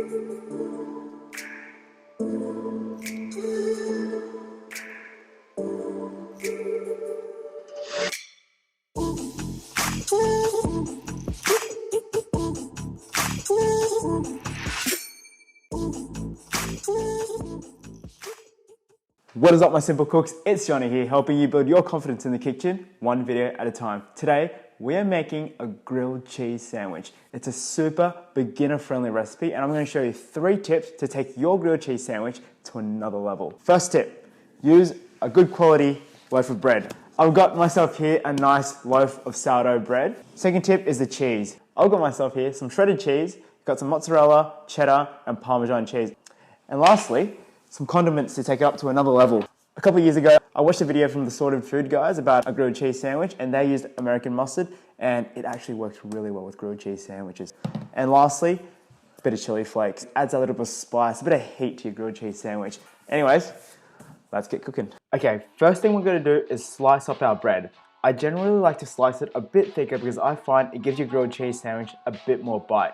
What is up, my simple cooks? It's Johnny here, helping you build your confidence in the kitchen, one video at a time. Today, we are making a grilled cheese sandwich. It's a super beginner-friendly recipe, and I'm going to show you 3 tips to take your grilled cheese sandwich to another level. First tip, use a good quality loaf of bread. I've got myself here a nice loaf of sourdough bread. Second tip is the cheese. I've got myself here some shredded cheese, got some mozzarella, cheddar, and Parmesan cheese. And lastly, some condiments to take it up to another level. A couple of years ago, I watched a video from the Sorted Food guys about a grilled cheese sandwich, and they used American mustard, and it actually works really well with grilled cheese sandwiches. And lastly, a bit of chili flakes. Adds a little bit of spice, a bit of heat to your grilled cheese sandwich. Anyways, let's get cooking. Okay, first thing we're gonna do is slice up our bread. I generally like to slice it a bit thicker because I find it gives your grilled cheese sandwich a bit more bite.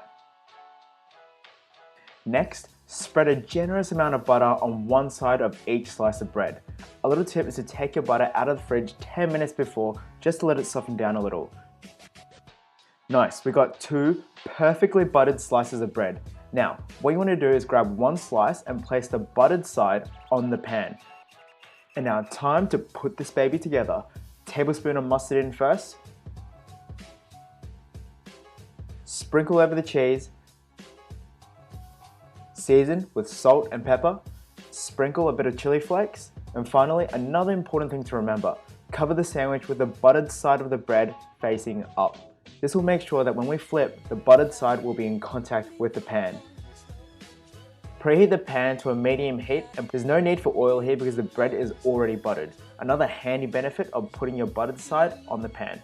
Next, spread a generous amount of butter on one side of each slice of bread. A little tip is to take your butter out of the fridge 10 minutes before, just to let it soften down a little. Nice, we got 2 perfectly buttered slices of bread. Now, what you want to do is grab one slice and place the buttered side on the pan. And now time to put this baby together. Tablespoon of mustard in first. Sprinkle over the cheese. Season with salt and pepper, sprinkle a bit of chili flakes, and finally, another important thing to remember, cover the sandwich with the buttered side of the bread facing up. This will make sure that when we flip, the buttered side will be in contact with the pan. Preheat the pan to a medium heat, and there's no need for oil here because the bread is already buttered. Another handy benefit of putting your buttered side on the pan.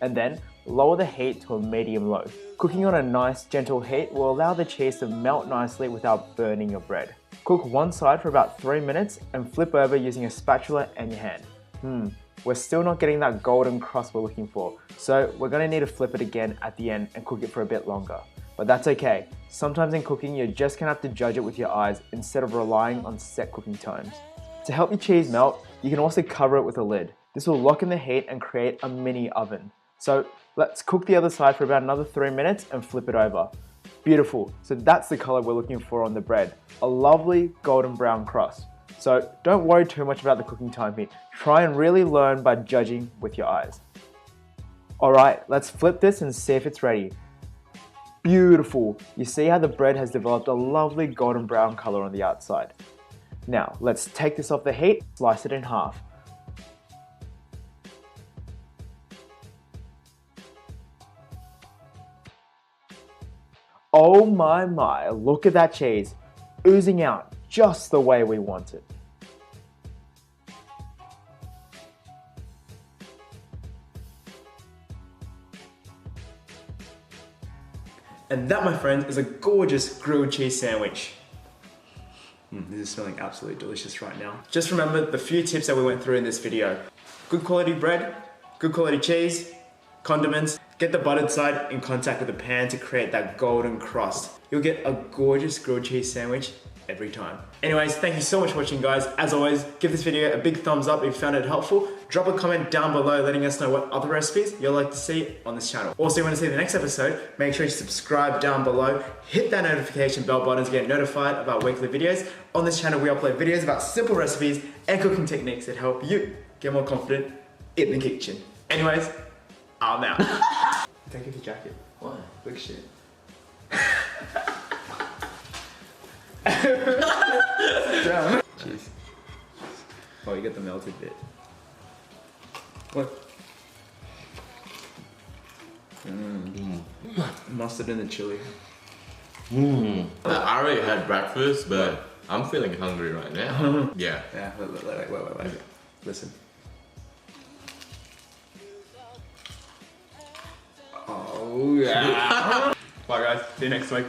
And then, lower the heat to a medium low. Cooking on a nice gentle heat will allow the cheese to melt nicely without burning your bread. Cook one side for about 3 minutes and flip over using a spatula and your hand. We're still not getting that golden crust we're looking for, so we're going to need to flip it again at the end and cook it for a bit longer. But that's okay. Sometimes in cooking you're just going to have to judge it with your eyes instead of relying on set cooking times. To help your cheese melt, you can also cover it with a lid. This will lock in the heat and create a mini oven. So let's cook the other side for about another 3 minutes and flip it over. Beautiful, so that's the color we're looking for on the bread. A lovely golden brown crust. So don't worry too much about the cooking time here. Try and really learn by judging with your eyes. Alright, let's flip this and see if it's ready. Beautiful, you see how the bread has developed a lovely golden brown color on the outside. Now, let's take this off the heat, slice it in half. Oh my, look at that cheese, oozing out just the way we want it. And that, my friends, is a gorgeous grilled cheese sandwich. This is smelling absolutely delicious right now. Just remember the few tips that we went through in this video. Good quality bread, good quality cheese, condiments. Get the buttered side in contact with the pan to create that golden crust. You'll get a gorgeous grilled cheese sandwich every time. Anyways, thank you so much for watching, guys. As always, give this video a big thumbs up if you found it helpful. Drop a comment down below letting us know what other recipes you'd like to see on this channel. Also, if you want to see the next episode, make sure you subscribe down below. Hit that notification bell button to get notified about weekly videos. On this channel, we upload videos about simple recipes and cooking techniques that help you get more confident in the kitchen. Anyways, I'm out. Take off your jacket. Why? Look shit. Cheers. Oh, you got the melted bit. What? Mustard and the chili. I already had breakfast, but I'm feeling hungry right now. Yeah. Yeah, wait. Listen. Oh yeah. Bye guys, see you next week.